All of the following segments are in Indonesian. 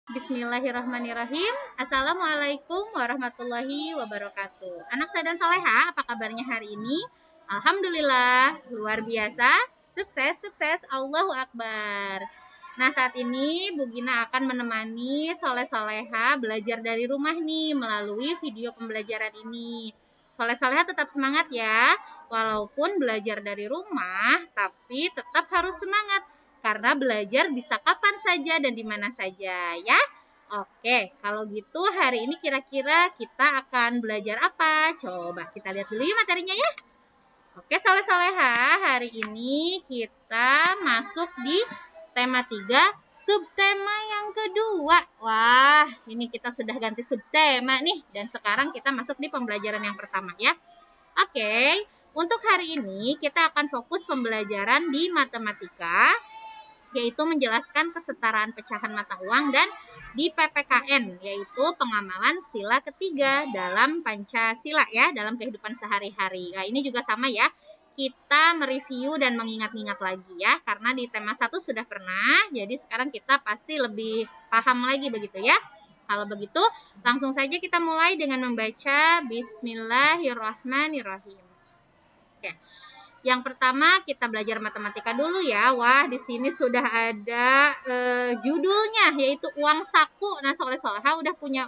Bismillahirrahmanirrahim. Assalamualaikum warahmatullahi wabarakatuh. Anak saya dan soleha, apa kabarnya hari ini? Alhamdulillah, luar biasa. Sukses, sukses. Allahu Akbar. Nah, saat ini Bu Gina akan menemani soleh-soleha belajar dari rumah nih melalui video pembelajaran ini. Soleh-soleha tetap semangat ya. Walaupun belajar dari rumah, tapi tetap harus semangat. Karena belajar bisa kapan saja dan di mana saja ya. Oke, kalau gitu hari ini kira-kira kita akan belajar apa? Coba kita lihat dulu ya materinya ya. Oke, soleh-soleha, hari ini kita masuk di tema 3, subtema yang kedua. Wah, ini kita sudah ganti subtema nih. Dan sekarang kita masuk di pembelajaran yang pertama ya. Oke, untuk hari ini kita akan fokus pembelajaran di matematika, yaitu menjelaskan kesetaraan pecahan mata uang, dan di PPKN, yaitu pengamalan sila ketiga dalam Pancasila ya, dalam kehidupan sehari-hari. Nah, ini juga sama ya, kita mereview dan mengingat-ingat lagi ya, karena di tema 1 sudah pernah, jadi sekarang kita pasti lebih paham lagi begitu ya. Kalau begitu, langsung saja kita mulai dengan membaca Bismillahirrahmanirrahim. Oke. Yang pertama kita belajar matematika dulu ya. Wah, di sini sudah ada judulnya, yaitu uang saku. Nah, soleh-soleha udah punya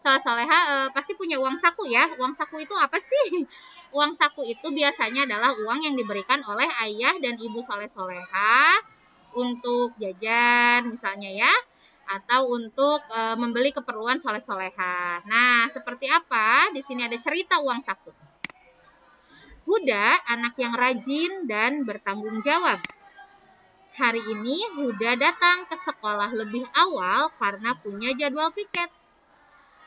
soleh-soleha pasti punya uang saku ya. Uang saku itu apa sih? Uang saku itu biasanya adalah uang yang diberikan oleh ayah dan ibu soleh-soleha untuk jajan misalnya ya, atau untuk membeli keperluan soleh-soleha. Nah, seperti apa? Di sini ada cerita uang saku. Huda anak yang rajin dan bertanggung jawab. Hari ini Huda datang ke sekolah lebih awal karena punya jadwal piket.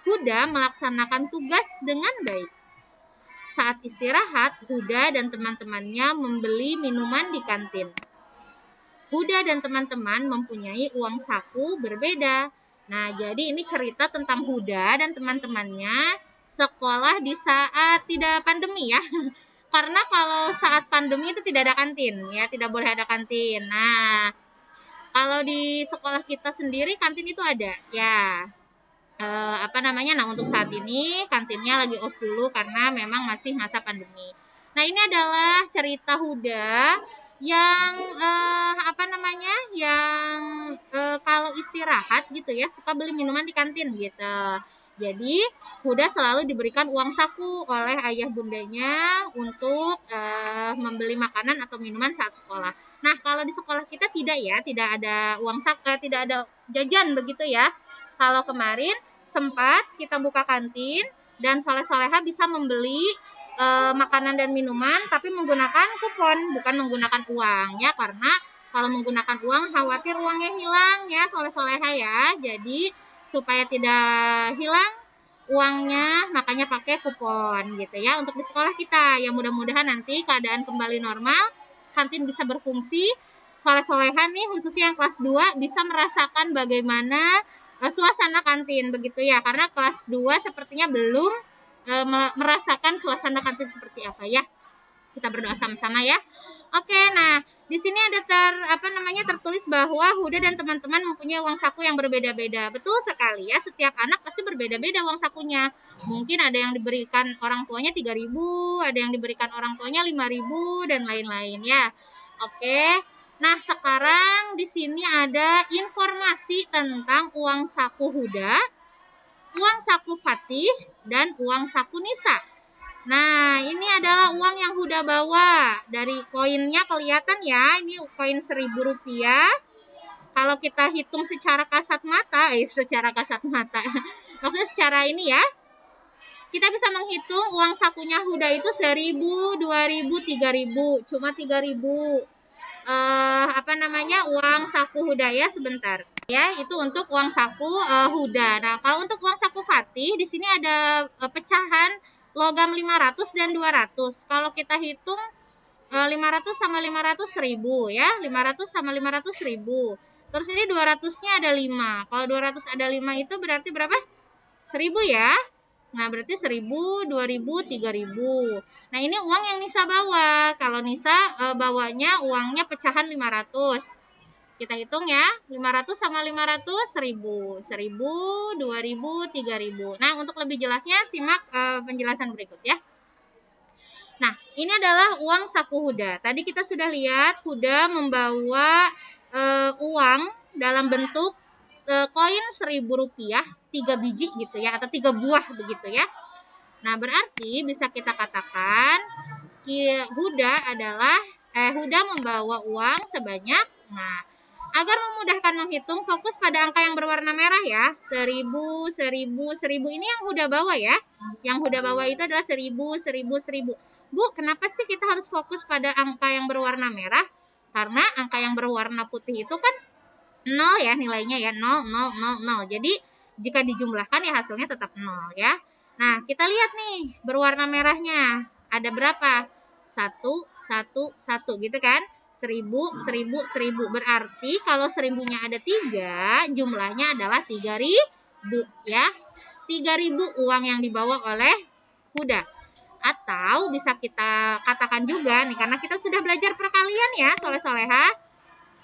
Huda melaksanakan tugas dengan baik. Saat istirahat, Huda dan teman-temannya membeli minuman di kantin. Huda dan teman-teman mempunyai uang saku berbeda. Nah, jadi ini cerita tentang Huda dan teman-temannya sekolah di saat tidak pandemi ya. Karena kalau saat pandemi itu tidak ada kantin, ya tidak boleh ada kantin. Nah, kalau di sekolah kita sendiri kantin itu ada, ya. Nah untuk saat ini kantinnya lagi off dulu karena memang masih masa pandemi. Nah, ini adalah cerita Huda yang kalau istirahat gitu ya suka beli minuman di kantin gitu. Jadi Huda selalu diberikan uang saku oleh ayah bundanya untuk membeli makanan atau minuman saat sekolah. Nah, kalau di sekolah kita tidak ya, tidak ada uang saku, tidak ada jajan begitu ya. Kalau kemarin sempat kita buka kantin dan soleh-soleha bisa membeli makanan dan minuman tapi menggunakan kupon, bukan menggunakan uang ya, karena kalau menggunakan uang khawatir uangnya hilang ya soleh-soleha ya. Jadi supaya tidak hilang uangnya, makanya pakai kupon gitu ya untuk di sekolah kita. Ya mudah-mudahan nanti keadaan kembali normal, kantin bisa berfungsi, soleh-soleha nih khususnya yang kelas 2 bisa merasakan bagaimana suasana kantin begitu ya, karena kelas 2 sepertinya belum merasakan suasana kantin seperti apa ya. Kita berdoa sama-sama ya. Oke, nah di sini ada tertulis bahwa Huda dan teman-teman mempunyai uang saku yang berbeda-beda. Betul sekali ya, setiap anak pasti berbeda-beda uang sakunya. Mungkin ada yang diberikan orang tuanya 3.000, ada yang diberikan orang tuanya 5.000 dan lain-lain ya. Oke. Nah, sekarang di sini ada informasi tentang uang saku Huda, uang saku Fatih, dan uang saku Nisa. Nah, ini adalah uang yang Huda bawa. Dari koinnya kelihatan ya, ini koin Rp1.000. Kalau kita hitung secara kasat mata, maksudnya secara ini ya, kita bisa menghitung uang sakunya Huda itu 1.000, 2.000, 3.000. Cuma 3.000 uang saku Huda ya, sebentar. Ya, itu untuk uang saku Huda. Nah, kalau untuk uang saku Fatih, di sini ada pecahan logam 500 dan 200. Kalau kita hitung 500 sama 500 1.000 ya. 500 sama 500 1.000. Terus ini 200-nya ada 5. Kalau 200 ada 5 itu berarti berapa? 1.000 ya. Nah, berarti 1.000, 2.000, 3.000. Nah, ini uang yang Nisa bawa. Kalau Nisa bawanya uangnya pecahan 500. Kita hitung ya, 500 sama 500, 1000. 1000, 2000, 3000. Nah, untuk lebih jelasnya simak penjelasan berikut ya. Nah, ini adalah uang saku Huda. Tadi kita sudah lihat Huda membawa uang dalam bentuk koin Rp1.000, 3 biji gitu ya, atau 3 buah begitu ya. Nah, berarti bisa kita katakan Huda membawa uang sebanyak, nah, agar memudahkan menghitung, fokus pada angka yang berwarna merah ya. 1000, 1000, 1000 ini yang Huda bawa ya. Yang Huda bawa itu adalah 1000, 1000, 1000. Bu, kenapa sih kita harus fokus pada angka yang berwarna merah? Karena angka yang berwarna putih itu kan 0 ya nilainya ya, 0, 0, 0, 0. Jadi jika dijumlahkan ya hasilnya tetap 0 ya. Nah, kita lihat nih berwarna merahnya. Ada berapa? 1, 1, 1 gitu kan? 1000, 1000, 1000. Berarti kalau 1000-nya ada 3, jumlahnya adalah 3000 ya. 3000 uang yang dibawa oleh Huda. Atau bisa kita katakan juga nih, karena kita sudah belajar perkalian ya, soleh-soleha.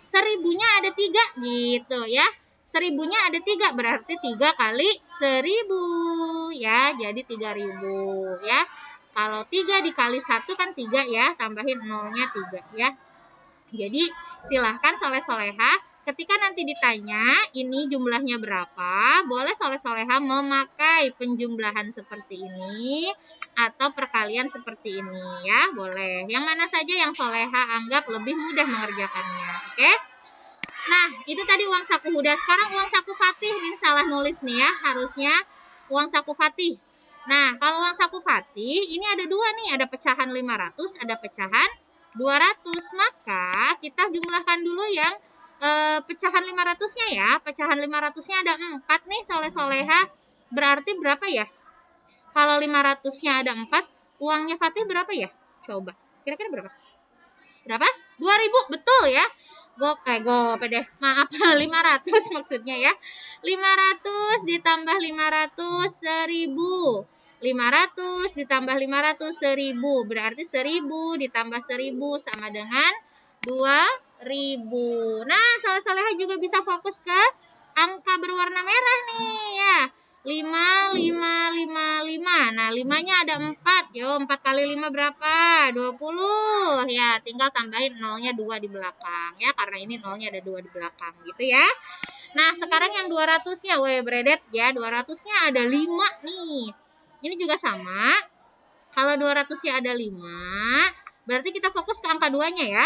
1000-nya ada 3 gitu ya. 1000-nya ada 3 berarti 3 kali 1000 ya, jadi 3000 ya. Kalau 3 dikali 1 kan 3 ya, tambahin 0-nya 3 ya. Jadi silahkan soleh-soleha ketika nanti ditanya ini jumlahnya berapa, boleh soleh-soleha memakai penjumlahan seperti ini atau perkalian seperti ini ya, boleh. Yang mana saja yang soleha anggap lebih mudah mengerjakannya, oke? Nah, itu tadi uang saku Huda. Sekarang uang saku Fatih, ini salah nulis nih ya, harusnya uang saku Fatih. Nah, kalau uang saku Fatih, ini ada dua nih, ada pecahan 500, ada pecahan 200. Maka kita jumlahkan dulu yang pecahan 500-nya ya. Pecahan 500-nya ada 4 nih, soleh-soleha. Berarti berapa ya? Kalau 500-nya ada 4, uangnya Fatih berapa ya? Coba, kira-kira berapa? Berapa? 2000, betul ya. Gope deh. Maaf, 500 maksudnya ya. 500 ditambah 500, 1000. 500 ditambah 500, 1000. Berarti 1000 ditambah 1000 sama dengan 2000. Nah, soleha juga bisa fokus ke angka berwarna merah nih ya. 5, 5, 5, 5. Nah, 5-nya ada 4. Yo, 4 kali 5 berapa? 20. Ya, tinggal tambahin 0-nya 2 di belakang. Ya, karena ini 0-nya ada 2 di belakang. Gitu ya. Nah, sekarang yang 200-nya. Bredet ya. 200-nya ada 5 nih. Ini juga sama. Kalau 200-nya ada 5, berarti kita fokus ke angka 2-nya ya.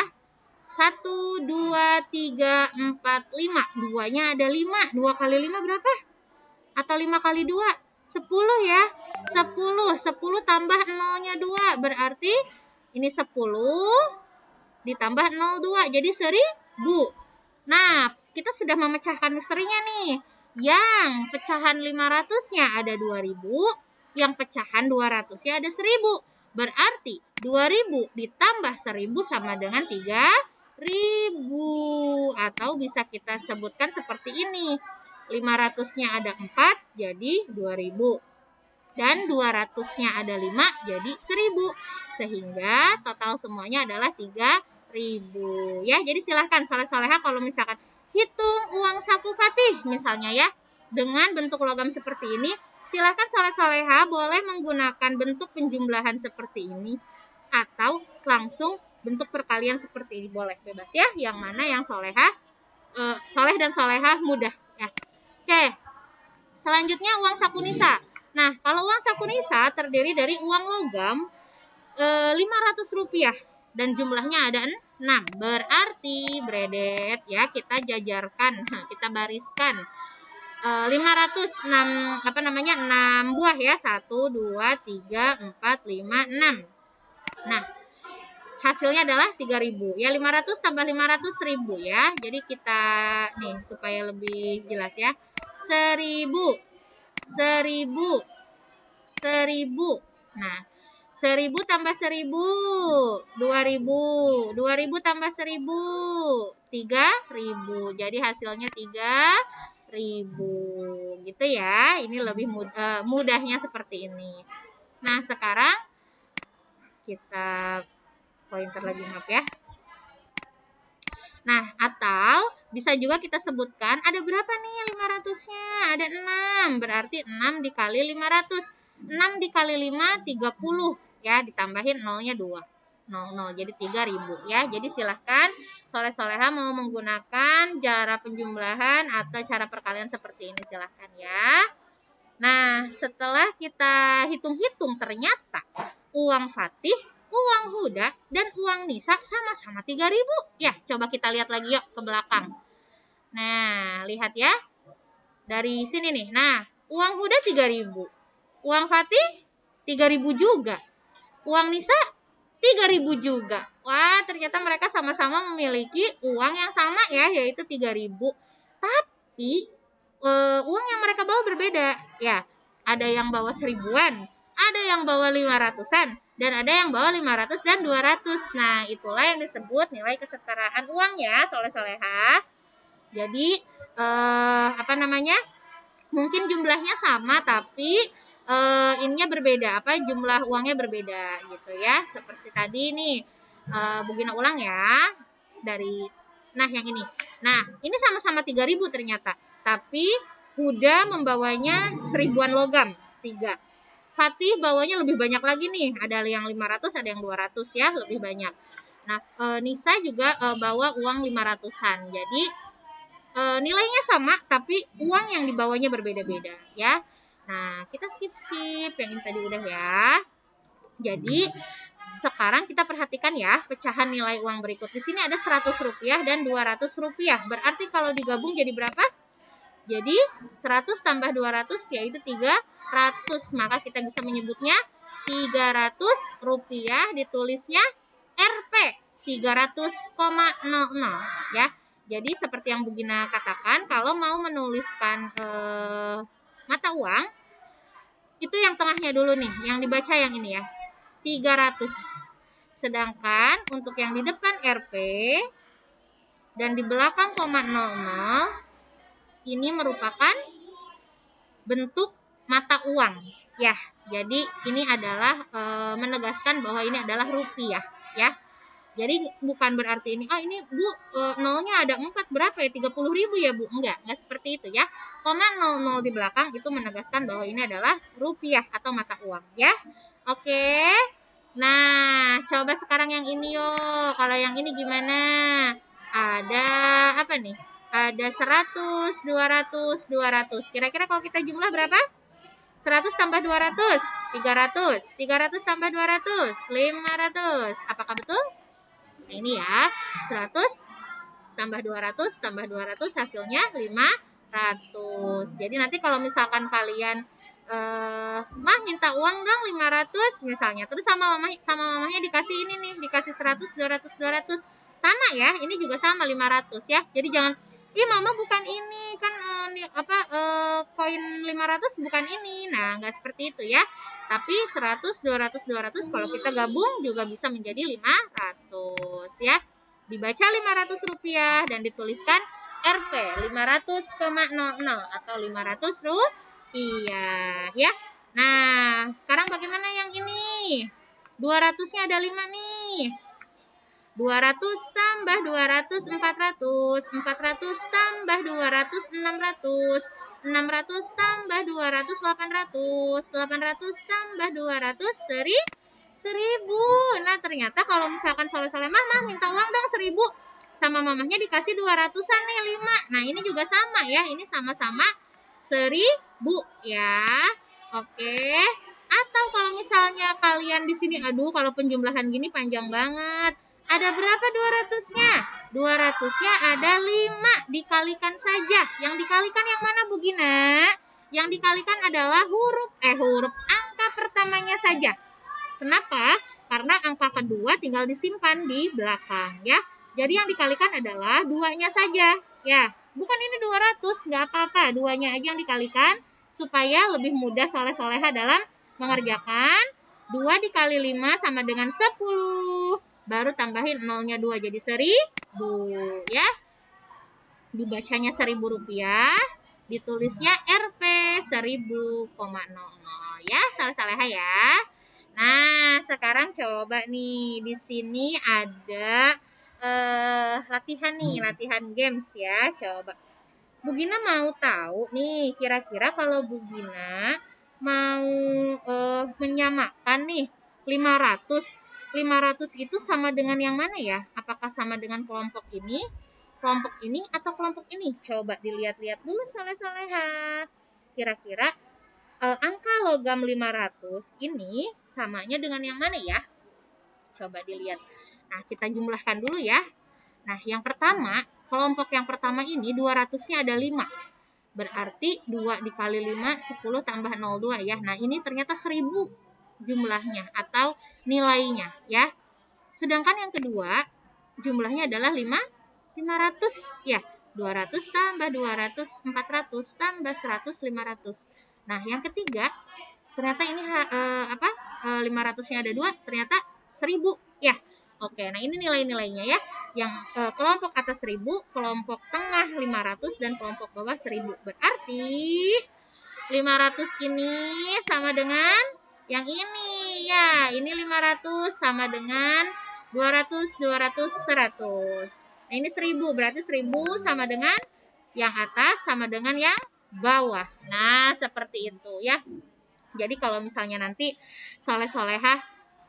1, 2, 3, 4, 5. 2-nya ada 5. 2 kali 5 berapa? Atau 5 kali 2? 10 ya. 10 tambah 0-nya 2. Berarti ini 10 ditambah 02. Jadi 1000. Nah, kita sudah memecahkan misterinya nih. Yang pecahan 500-nya ada 2000. Yang pecahan 200-nya ada 1000. Berarti 2000 ditambah 1000 sama dengan 3000. Atau bisa kita sebutkan seperti ini. 500-nya ada 4, jadi 2000. Dan 200-nya ada 5, jadi 1000. Sehingga total semuanya adalah 3000. Ya, jadi silahkan soleh-soleha kalau misalkan hitung uang saku Fatih misalnya ya, dengan bentuk logam seperti ini, silahkan soleh-soleha boleh menggunakan bentuk penjumlahan seperti ini atau langsung bentuk perkalian seperti ini, boleh, bebas ya. Yang mana yang soleh dan soleha mudah ya. Oke, selanjutnya uang saku nisa. Nah, kalau uang saku nisa terdiri dari uang logam Rp500 dan jumlahnya ada 6. Berarti bredet ya, kita jajarkan, kita bariskan 500 6 buah ya. 1 2 3 4 5 6. Nah, hasilnya adalah 3000 ya. 500 tambah 500 1000 ya. Jadi kita nih supaya lebih jelas ya. 1000. Nah, 1000 tambah 1000, 2000. 2000 tambah 1000, 3000. Jadi hasilnya 3000. Gitu ya. Ini lebih mudahnya seperti ini. Nah, sekarang kita pointer lagi, maaf ya. Nah, atau bisa juga kita sebutkan ada berapa nih 500-nya? Ada 6, berarti 6 dikali 500. 6 dikali 5, 30. Ya, ditambahin nolnya 2. 00, jadi 3000 ya. Jadi silahkan soleh-soleha mau menggunakan cara penjumlahan atau cara perkalian seperti ini, silahkan ya. Nah, setelah kita hitung-hitung ternyata uang Fatih, uang Huda, dan uang Nisa sama-sama 3000. Ya, coba kita lihat lagi yuk ke belakang. Nah, lihat ya. Dari sini nih. Nah, uang Huda 3000. Uang Fatih 3000 juga. Uang Nisa 3000 juga. Wah, ternyata mereka sama-sama memiliki uang yang sama ya, yaitu 3000. Tapi uang yang mereka bawa berbeda. Ya, ada yang bawa 1000-an, ada yang bawa 500-an, dan ada yang bawa 500 dan 200. Nah, itulah yang disebut nilai kesetaraan uang ya, soleh-soleha. Jadi, mungkin jumlahnya sama, tapi ininya berbeda, jumlah uangnya berbeda gitu ya. Seperti tadi nih, Bu Gina ulang ya, nah yang ini. Nah, ini sama-sama 3000 ternyata, tapi Huda membawanya 1000-an logam, 3. Fatih bawanya lebih banyak lagi nih, ada yang 500, ada yang 200 ya, lebih banyak. Nah, Nisa juga bawa uang 500-an. Jadi nilainya sama, tapi uang yang dibawanya berbeda-beda ya. Nah, kita skip yang ini tadi udah ya. Jadi sekarang kita perhatikan ya pecahan nilai uang berikut. Di sini ada 100 rupiah dan 200 rupiah. Berarti kalau digabung jadi berapa? Jadi 100 tambah 200 yaitu 300. Maka kita bisa menyebutnya 300 rupiah, ditulisnya Rp 300,00 ya. Jadi seperti yang Bu Gina katakan, kalau mau menuliskan mata uang, itu yang tengahnya dulu nih, yang dibaca yang ini ya, 300. Sedangkan untuk yang di depan Rp dan di belakang koma 00, ini merupakan bentuk mata uang ya. Jadi ini adalah menegaskan bahwa ini adalah rupiah ya. Jadi bukan berarti ini, ini Bu, nolnya ada 4, berapa ya? 30.000 ya Bu? Enggak seperti itu ya. Koma 00 di belakang itu menegaskan bahwa ini adalah rupiah atau mata uang ya. Oke. Nah, coba sekarang yang ini yuk. Kalau yang ini gimana? Ada apa nih? Ada 100, 200, 200. Kira-kira kalau kita jumlah berapa? 100 tambah 200, 300. 300 tambah 200, 500. Apakah betul? Nah, ini ya, 100 tambah 200 tambah 200 hasilnya 500. Jadi nanti kalau misalkan kalian Mah minta uang dong 500 misalnya, terus sama mamanya dikasih ini nih, dikasih 100, 200, 200. Sama ya, ini juga sama 500 ya. Jadi jangan, mama bukan ini kan koin 500 bukan ini. Nah, enggak seperti itu ya. Tapi 100, 200, 200 kalau kita gabung juga bisa menjadi 500 ya. Dibaca 500 rupiah dan dituliskan Rp 500,00 atau 500 rupiah ya. Nah, sekarang bagaimana yang ini? 200-nya ada 5 nih. 200 tambah 200, 400. 400 tambah 200, 600. 600 tambah 200, 800. 800 tambah 200, 1000. Nah, ternyata kalau misalkan soleh-soleh mah minta uang dong 1000. Sama mamahnya dikasih 200-an nih, 5. Nah, ini juga sama ya. Ini sama-sama 1000 ya. Oke. Atau kalau misalnya kalian di sini, kalau penjumlahan gini panjang banget. Ada berapa 200-nya? 200-nya ada 5. Dikalikan saja. Yang dikalikan yang mana Bu Gina? Yang dikalikan adalah huruf angka pertamanya saja. Kenapa? Karena angka kedua tinggal disimpan di belakang ya. Jadi yang dikalikan adalah 2-nya saja ya. Bukan ini 200, nggak apa-apa. 2-nya aja yang dikalikan supaya lebih mudah soleh-soleha dalam mengerjakan. 2 dikali 5 sama dengan 10. Baru tambahin nolnya 2 jadi 1000 ya. Dibacanya 1000 rupiah, ditulisnya Rp 1000,00 ya, salah-salah ya. Nah, sekarang coba nih di sini ada latihan nih, latihan games ya. Coba Bu Gina mau tahu nih, kira-kira kalau Bu Gina mau menyamakan nih 500 itu sama dengan yang mana ya? Apakah sama dengan kelompok ini, atau kelompok ini? Coba dilihat-lihat dulu soleh-soleha. Kira-kira angka logam 500 ini samanya dengan yang mana ya? Coba dilihat. Nah, kita jumlahkan dulu ya. Nah, yang pertama, kelompok yang pertama ini 200-nya ada 5. Berarti 2 dikali 5, 10 tambah 02 ya. Nah, ini ternyata 1000 jumlahnya atau nilainya ya. Sedangkan yang kedua, jumlahnya adalah 500 ya. 200 tambah 200, 400 tambah 100, 500. Nah, yang ketiga, ternyata ini 500-nya ada 2, ternyata 1000 ya. Oke, nah ini nilai-nilainya ya. Yang kelompok atas 1000, kelompok tengah 500, dan kelompok bawah 1000. Berarti 500 ini sama dengan yang ini ya. Ini 500 sama dengan 200, 200, 100. Nah, ini 1000, berarti 1000 sama dengan yang atas sama dengan yang bawah. Nah, seperti itu ya. Jadi kalau misalnya nanti soleh-solehah,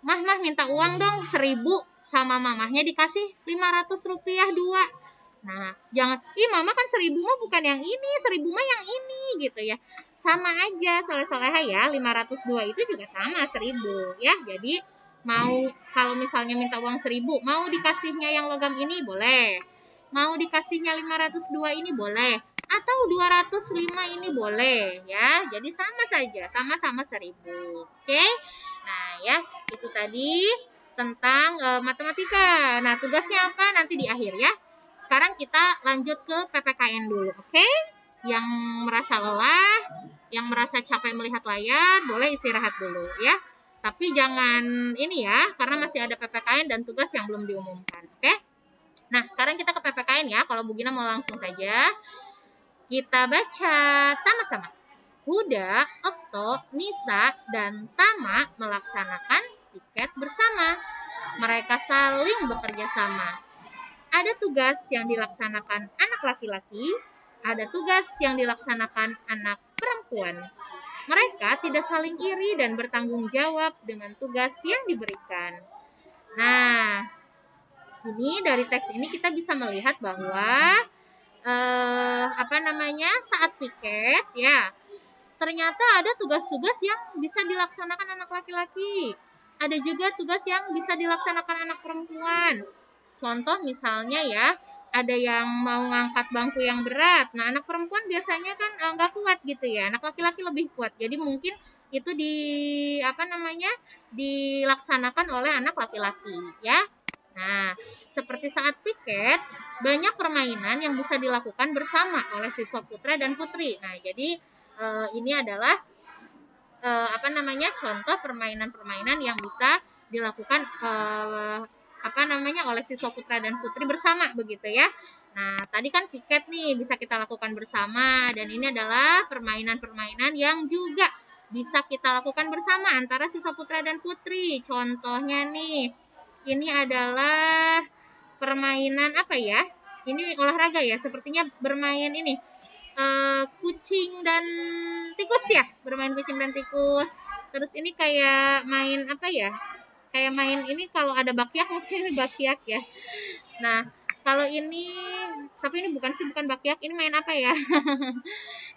mah minta uang dong 1000, sama mamahnya dikasih 500 rupiah 2. Nah, jangan, mama kan 1000 mah bukan yang ini, 1000 mah yang ini gitu ya. Sama aja soleh-solehah ya, 502 itu juga sama 1000 ya. Jadi mau kalau misalnya minta uang 1000, mau dikasihnya yang logam ini boleh. Mau dikasihnya 502 ini boleh. Atau 205 ini boleh ya. Jadi sama saja, sama-sama 1000. Oke? Nah, ya, itu tadi tentang matematika. Nah, tugasnya apa? Nanti di akhir ya. Sekarang kita lanjut ke PPKN dulu, oke? Yang merasa lelah, yang merasa capek melihat layar, boleh istirahat dulu ya. Tapi jangan ini ya, karena masih ada PPKN dan tugas yang belum diumumkan, oke? Nah, sekarang kita ke PPKN ya. Kalau Bu Gina mau langsung saja. Kita baca sama-sama. Huda, Okto, Nisa, dan Tama melaksanakan piket bersama. Mereka saling bekerja sama. Ada tugas yang dilaksanakan anak laki-laki, ada tugas yang dilaksanakan anak perempuan. Mereka tidak saling iri dan bertanggung jawab dengan tugas yang diberikan. Nah, ini dari teks ini kita bisa melihat bahwa saat piket ya, ternyata ada tugas-tugas yang bisa dilaksanakan anak laki-laki. Ada juga tugas yang bisa dilaksanakan anak perempuan. Contoh misalnya ya, ada yang mau ngangkat bangku yang berat. Nah, anak perempuan biasanya kan nggak kuat gitu ya. Anak laki-laki lebih kuat. Jadi mungkin itu dilaksanakan oleh anak laki-laki ya. Nah, seperti saat piket, banyak permainan yang bisa dilakukan bersama oleh siswa putra dan putri. Nah, jadi ini adalah contoh permainan-permainan yang bisa dilakukan oleh siswa putra dan putri bersama begitu ya. Nah, tadi kan piket nih bisa kita lakukan bersama, dan ini adalah permainan-permainan yang juga bisa kita lakukan bersama antara siswa putra dan putri. Contohnya nih, ini adalah permainan apa ya? Ini olahraga ya, sepertinya bermain ini kucing dan tikus ya, bermain kucing dan tikus. Terus ini kayak main apa ya? Kayak main ini kalau ada bakyak, mungkin ini bakyak ya. Nah, kalau ini, tapi ini bukan bakyak, ini main apa ya?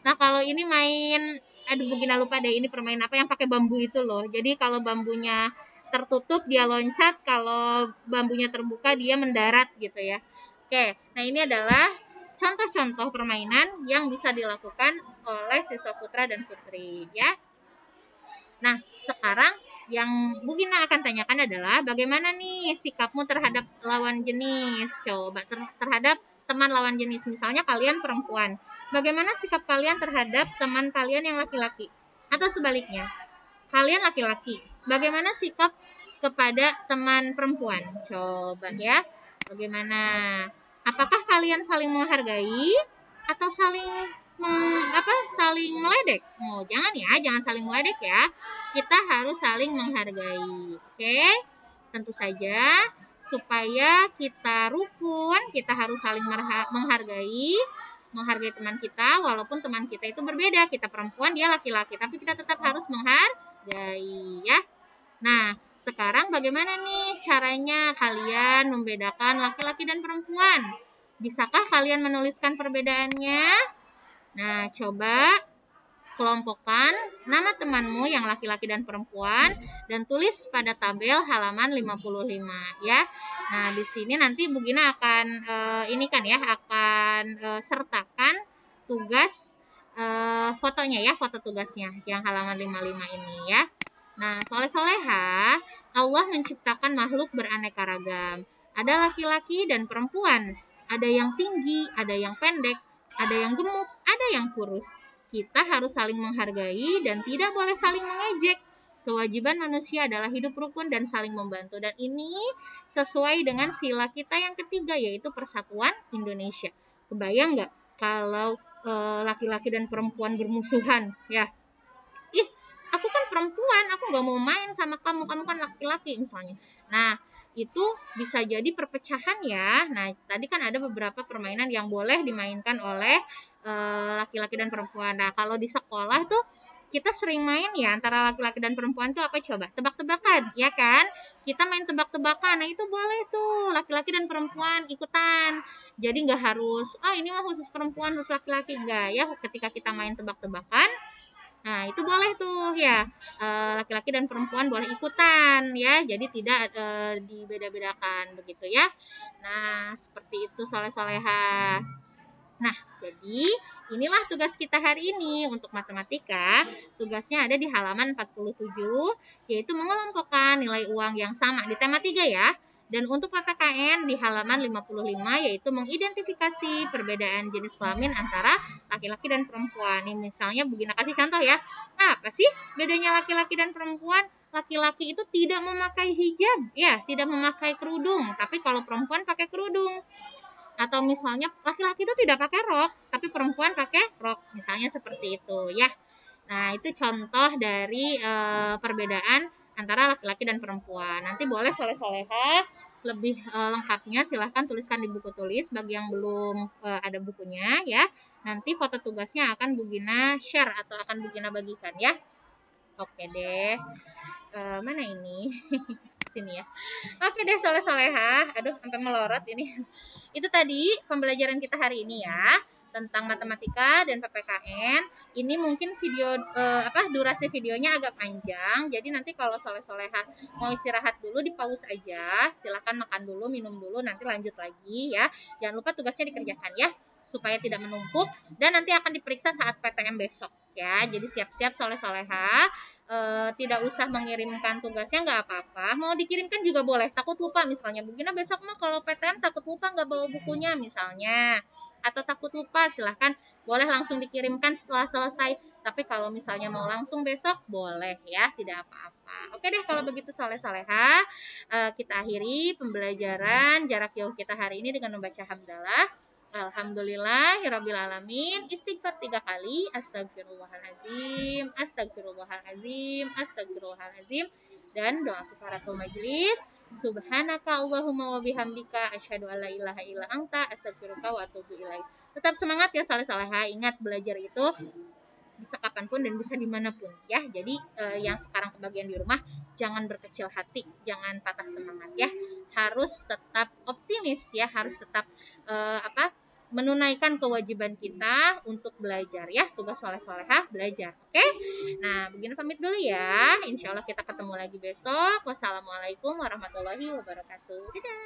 Nah, kalau ini main, Bu Gina lupa deh, ini permainan apa yang pakai bambu itu loh. Jadi kalau bambunya tertutup dia loncat, kalau bambunya terbuka dia mendarat gitu ya. Oke, nah ini adalah contoh-contoh permainan yang bisa dilakukan oleh siswa putra dan putri ya. Nah, sekarang yang Bu Gina akan tanyakan adalah bagaimana nih sikapmu terhadap lawan jenis? Coba terhadap teman lawan jenis, misalnya kalian perempuan. Bagaimana sikap kalian terhadap teman kalian yang laki-laki? Atau sebaliknya, kalian laki-laki, bagaimana sikap kepada teman perempuan? Coba ya, bagaimana? Apakah kalian saling menghargai atau saling meledek? Oh, jangan saling meledek ya. Kita harus saling menghargai. Oke? Tentu saja supaya kita rukun, kita harus saling menghargai teman kita, walaupun teman kita itu berbeda. Kita perempuan, dia laki-laki, tapi kita tetap harus menghargai ya. Nah, sekarang bagaimana nih caranya kalian membedakan laki-laki dan perempuan? Bisakah kalian menuliskan perbedaannya? Nah, coba kelompokkan nama temanmu yang laki-laki dan perempuan dan tulis pada tabel halaman 55 ya. Nah, di sini nanti Bu Gina akan sertakan tugas fotonya ya, foto tugasnya yang halaman 55 ini ya. Nah, soleh-soleha, Allah menciptakan makhluk beraneka ragam. Ada laki-laki dan perempuan, ada yang tinggi, ada yang pendek, ada yang gemuk, ada yang kurus. Kita harus saling menghargai dan tidak boleh saling mengejek. Kewajiban manusia adalah hidup rukun dan saling membantu. Dan ini sesuai dengan sila kita yang ketiga, yaitu Persatuan Indonesia. Kebayang nggak kalau laki-laki dan perempuan bermusuhan? Ya, ih, aku kan perempuan, aku nggak mau main sama kamu, kamu kan laki-laki misalnya. Nah, itu bisa jadi perpecahan ya. Nah, tadi kan ada beberapa permainan yang boleh dimainkan oleh laki-laki dan perempuan. Nah, kalau di sekolah tuh kita sering main ya antara laki-laki dan perempuan tuh apa coba? Tebak-tebakan, ya kan? Kita main tebak-tebakan. Nah, itu boleh tuh laki-laki dan perempuan ikutan. Jadi nggak harus, ini mah khusus perempuan, khusus laki-laki. Enggak ya, ketika kita main tebak-tebakan, nah, itu boleh tuh ya, laki-laki dan perempuan boleh ikutan ya, jadi tidak dibeda-bedakan begitu ya. Nah, seperti itu soleh-soleha. Nah, jadi inilah tugas kita hari ini untuk matematika. Tugasnya ada di halaman 47, yaitu mengelompokkan nilai uang yang sama di tema 3 ya. Dan untuk PPKN di halaman 55, yaitu mengidentifikasi perbedaan jenis kelamin antara laki-laki dan perempuan. Ini misalnya Bu Gina kasih contoh ya. Apa sih bedanya laki-laki dan perempuan? Laki-laki itu tidak memakai hijab, ya, tidak memakai kerudung. Tapi kalau perempuan pakai kerudung. Atau misalnya laki-laki itu tidak pakai rok, tapi perempuan pakai rok, misalnya seperti itu ya. Nah, itu contoh dari perbedaan antara laki-laki dan perempuan. Nanti boleh soleh-soleha lebih lengkapnya silahkan tuliskan di buku tulis bagi yang belum ada bukunya ya. Nanti foto tugasnya akan Bu Gina share atau akan Bu Gina bagikan ya. Oke deh. Mana ini? Sini ya. Oke deh soleh-soleha. Aduh, sampai melorot ini. Itu tadi pembelajaran kita hari ini ya tentang matematika dan PPKN. Ini mungkin video durasi videonya agak panjang. Jadi nanti kalau soleh-soleha mau istirahat dulu di pause aja. Silakan makan dulu, minum dulu, nanti lanjut lagi ya. Jangan lupa tugasnya dikerjakan ya supaya tidak menumpuk dan nanti akan diperiksa saat PTM besok ya. Jadi siap-siap soleh-soleha. Tidak usah mengirimkan tugasnya nggak apa-apa, mau dikirimkan juga boleh, takut lupa misalnya Bu Gina besok mah kalau PTM takut lupa nggak bawa bukunya misalnya, atau takut lupa silahkan boleh langsung dikirimkan setelah selesai, tapi kalau misalnya mau langsung besok boleh ya, tidak apa-apa. Oke deh kalau begitu soleh-soleha, kita akhiri pembelajaran jarak jauh kita hari ini dengan membaca hamdalah. Alhamdulillahirabbil alamin. Istighfar 3 kali. Astagfirullahalazim, astagfirullahalazim, astagfirullahalazim. Dan doa kafaratul majelis. Subhanaka Allahumma wa bihamdika asyhadu alla ilaha illa anta astaghfiruka wa atubu ilaik. Tetap semangat ya soleh-soleha. Ingat belajar itu bisa kapanpun dan bisa dimanapun ya. Jadi yang sekarang kebagian di rumah jangan berkecil hati, jangan patah semangat ya. Harus tetap optimis ya, harus tetap menunaikan kewajiban kita untuk belajar ya, tugas soleh-soleha belajar. Oke? Nah, begini pamit dulu ya. Insya Allah kita ketemu lagi besok. Wassalamualaikum warahmatullahi wabarakatuh. Dadah.